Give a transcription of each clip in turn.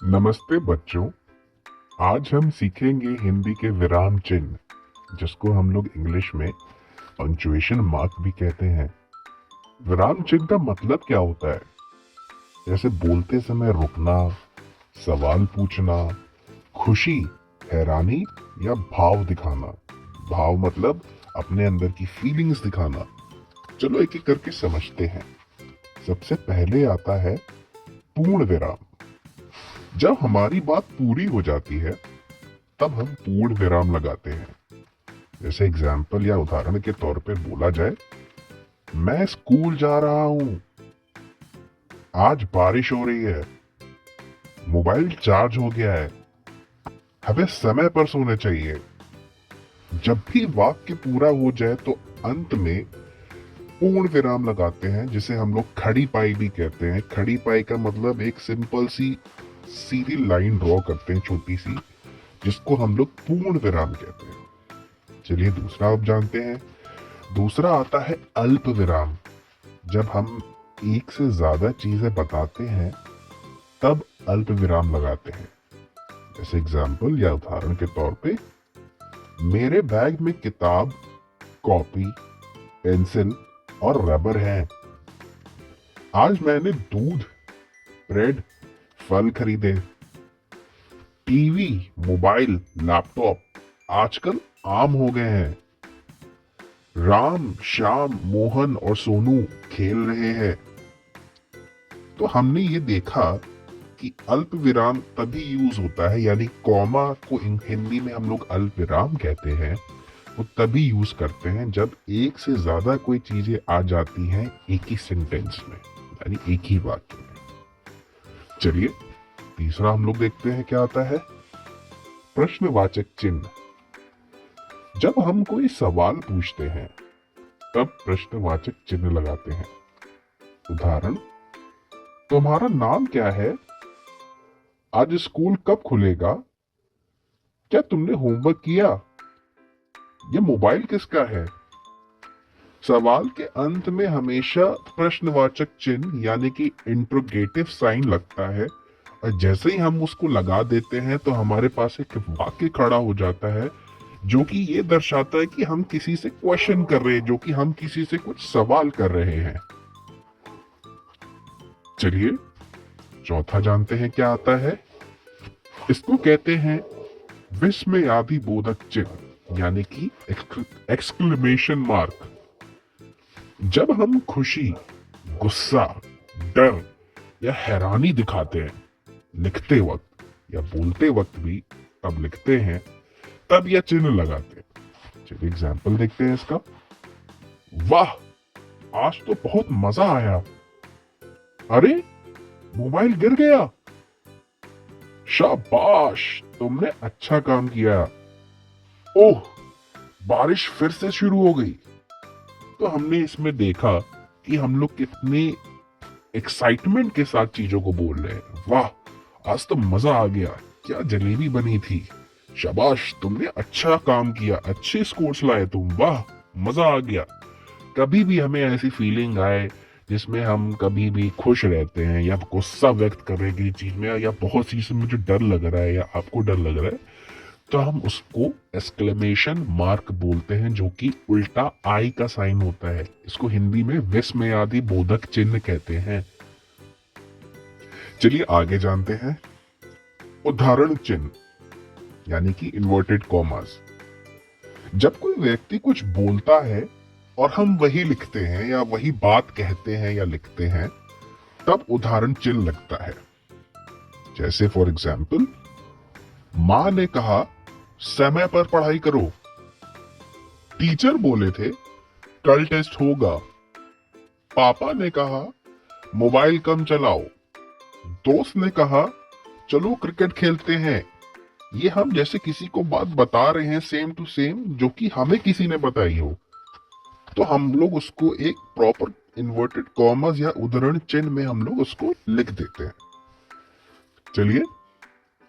नमस्ते बच्चों। आज हम सीखेंगे हिंदी के विराम चिन्ह, जिसको हम लोग इंग्लिश में पंक्चुएशन मार्क भी कहते हैं। विराम चिन्ह का मतलब क्या होता है? जैसे बोलते समय रुकना, सवाल पूछना, खुशी, हैरानी या भाव दिखाना। भाव मतलब अपने अंदर की फीलिंग्स दिखाना। चलो एक एक करके समझते हैं। सबसे पहले आता है पूर्ण विराम। जब हमारी बात पूरी हो जाती है तब हम पूर्ण विराम लगाते हैं। जैसे एग्जाम्पल या उदाहरण के तौर पे बोला जाए, मैं स्कूल जा रहा हूं, आज बारिश हो रही है, मोबाइल चार्ज हो गया है, हमें समय पर सोना चाहिए। जब भी वाक्य पूरा हो जाए तो अंत में पूर्ण विराम लगाते हैं, जिसे हम लोग खड़ी पाई भी कहते हैं। खड़ी पाई का मतलब एक सिंपल सी सीधी लाइन ड्रॉ करते हैं, छोटी सी, जिसको हम लोग पूर्ण विराम कहते हैं। चलिए दूसरा आप जानते हैं। दूसरा आता है अल्प विराम। जब हम एक से ज्यादा चीजें बताते हैं तब अल्प विराम लगाते हैं। जैसे एग्जाम्पल या उदाहरण के तौर पे, मेरे बैग में किताब, कॉपी, पेंसिल और रबर है। आज मैंने दूध, ब्रेड, फल खरीदे। टीवी, मोबाइल, लैपटॉप आजकल आम हो गए हैं। राम, श्याम, मोहन और सोनू खेल रहे हैं। तो हमने ये देखा कि अल्प विराम तभी यूज होता है, यानी कॉमा को हिंदी में हम लोग अल्प विराम कहते हैं, वो तभी यूज करते हैं जब एक से ज्यादा कोई चीजें आ जाती हैं एक ही सेंटेंस में, यानी एक ही वाक्य में। चलिए तीसरा हम लोग देखते हैं क्या आता है। प्रश्नवाचक चिन्ह। जब हम कोई सवाल पूछते हैं तब प्रश्नवाचक चिन्ह लगाते हैं। उदाहरण, तुम्हारा नाम क्या है? आज स्कूल कब खुलेगा? क्या तुमने होमवर्क किया? ये मोबाइल किसका है? सवाल के अंत में हमेशा प्रश्नवाचक चिन्ह यानी कि इंट्रोगेटिव साइन लगता है, और जैसे ही हम उसको लगा देते हैं तो हमारे पास एक वाक्य खड़ा हो जाता है, जो कि ये दर्शाता है कि हम किसी से क्वेश्चन कर रहे हैं, जो कि हम किसी से कुछ सवाल कर रहे हैं। चलिए चौथा जानते हैं क्या आता है। इसको कहते हैं विस्मयादि बोधक चिन्ह, यानी कि एक्सक्लेमेशन मार्क। जब हम खुशी, गुस्सा, डर या हैरानी दिखाते हैं, लिखते वक्त या बोलते वक्त भी तब लिखते हैं, तब यह चिन्ह लगाते हैं। चलिए एग्जाम्पल देखते हैं इसका। वाह, आज तो बहुत मजा आया। अरे, मोबाइल गिर गया। शाबाश, तुमने अच्छा काम किया। ओह, बारिश फिर से शुरू हो गई। तो हमने इसमें देखा कि हम लोग कितने एक्साइटमेंट के साथ चीजों को बोल रहे हैं। वाह, आज तो मजा आ गया। क्या जलेबी बनी थी। शाबाश, तुमने अच्छा काम किया, अच्छे स्कोर्स लाए तुम। वाह, मजा आ गया। कभी भी हमें ऐसी फीलिंग आए जिसमें हम कभी भी खुश रहते हैं या गुस्सा व्यक्त कर रहे हैं किसी चीज में, या बहुत सी चीज में मुझे डर लग रहा है या आपको डर लग रहा है, तो हम उसको एक्सक्लेमेशन मार्क बोलते हैं, जो कि उल्टा आई का साइन होता है। इसको हिंदी में विस्मयादि बोधक चिन्ह कहते हैं। चलिए आगे जानते हैं। उदाहरण चिन्ह यानी कि इन्वर्टेड कॉमास। जब कोई व्यक्ति कुछ बोलता है और हम वही लिखते हैं या वही बात कहते हैं या लिखते हैं, तब उदाहरण चिन्ह लगता है। जैसे फॉर एग्जाम्पल, मां ने कहा समय पर पढ़ाई करो। टीचर बोले थे कल टेस्ट होगा। पापा ने कहा मोबाइल कम चलाओ। दोस्त ने कहा चलो क्रिकेट खेलते हैं। ये हम जैसे किसी को बात बता रहे हैं सेम टू सेम, जो कि हमें किसी ने बताई हो, तो हम लोग उसको एक प्रॉपर इन्वर्टेड कॉमास या उद्धरण चिन्ह में हम लोग उसको लिख देते हैं। चलिए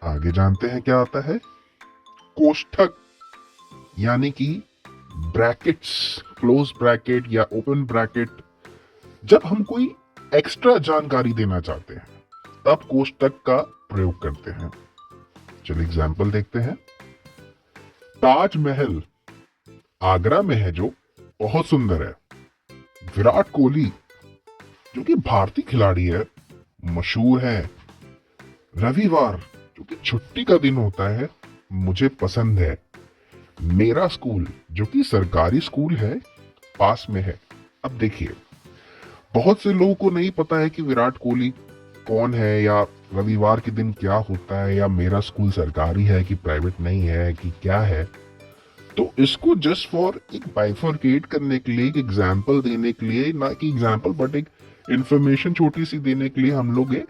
आगे जानते हैं क्या आता है। कोष्ठक यानी कि ब्रैकेट्स, क्लोज ब्रैकेट या ओपन ब्रैकेट। जब हम कोई एक्स्ट्रा जानकारी देना चाहते हैं तब कोष्ठक का प्रयोग करते हैं। चलिए एग्जाम्पल देखते हैं। ताजमहल आगरा में है, जो बहुत सुंदर है। विराट कोहली जो कि भारतीय खिलाड़ी है, मशहूर है। रविवार जो कि छुट्टी का दिन होता है, मुझे पसंद है। मेरा स्कूल जो कि सरकारी स्कूल है, पास में है। अब देखिए, बहुत से लोगों को नहीं पता है कि विराट कोहली कौन है, या रविवार के दिन क्या होता है, या मेरा स्कूल सरकारी है कि प्राइवेट नहीं है कि क्या है। तो इसको जस्ट फॉर एक बाइफरकेट करने के लिए, एक एग्जाम्पल देने के लिए, ना कि एग्जाम्पल बट एक इंफॉर्मेशन छोटी सी देने के लिए, हम लोग एक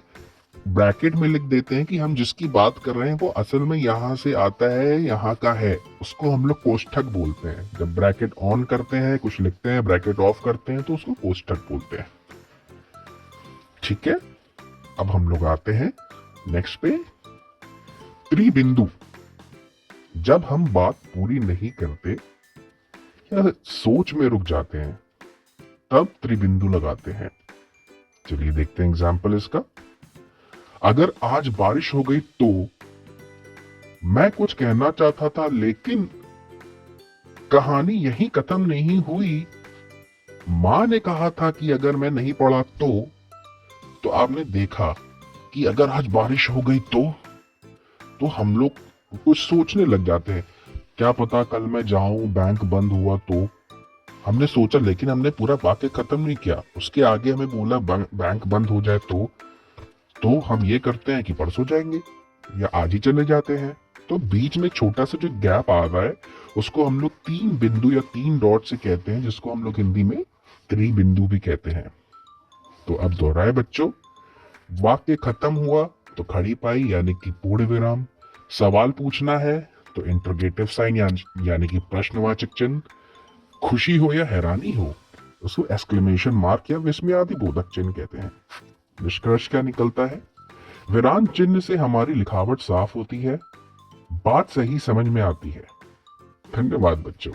ब्रैकेट में लिख देते हैं कि हम जिसकी बात कर रहे हैं वो असल में यहाँ से आता है, यहाँ का है। उसको हम लोग कोष्ठक बोलते हैं। जब ब्रैकेट ऑन करते हैं, कुछ लिखते हैं, ब्रैकेट ऑफ करते हैं, तो उसको कोष्ठक बोलते हैं। ठीक है, अब हम लोग आते हैं नेक्स्ट पे। त्रिबिंदु, जब हम बात पूरी नहीं करते या सोच में रुक जाते हैं, तब त्रिबिंदु लगाते हैं। चलिए देखते हैं एग्जाम्पल इसका। अगर आज बारिश हो गई तो, मैं कुछ कहना चाहता था लेकिन कहानी यहीं खत्म नहीं हुई। माँ ने कहा था कि अगर मैं नहीं पढ़ा तो आपने देखा कि अगर आज बारिश हो गई तो हम लोग कुछ सोचने लग जाते हैं। क्या पता कल मैं जाऊं, बैंक बंद हुआ तो। हमने सोचा, लेकिन हमने पूरा वाक्य खत्म नहीं किया। उसके आगे हमें बोला बैंक बंद हो जाए तो हम ये करते हैं कि परसों जाएंगे या आज ही चले जाते हैं। तो बीच में छोटा सा जो गैप आ रहा है, उसको हम लोग 3 बिंदु या 3 डॉट से कहते हैं, जिसको हम लोग हिंदी में त्रिबिंदु भी कहते हैं। तो अब दोहराए बच्चों, वाक्य खत्म हुआ तो खड़ी पाई यानी कि पूर्ण विराम। सवाल पूछना है तो इंटरोगेटिव साइन यानी कि प्रश्नवाचक चिन्ह। खुशी हो या हैरानी हो, उसको एक्सक्लेमेशन मार्क या विस्मयादि बोधक चिन्ह कहते हैं। निष्कर्ष क्या निकलता है? विराम चिन्ह से हमारी लिखावट साफ होती है, बात सही समझ में आती है। धन्यवाद बच्चों।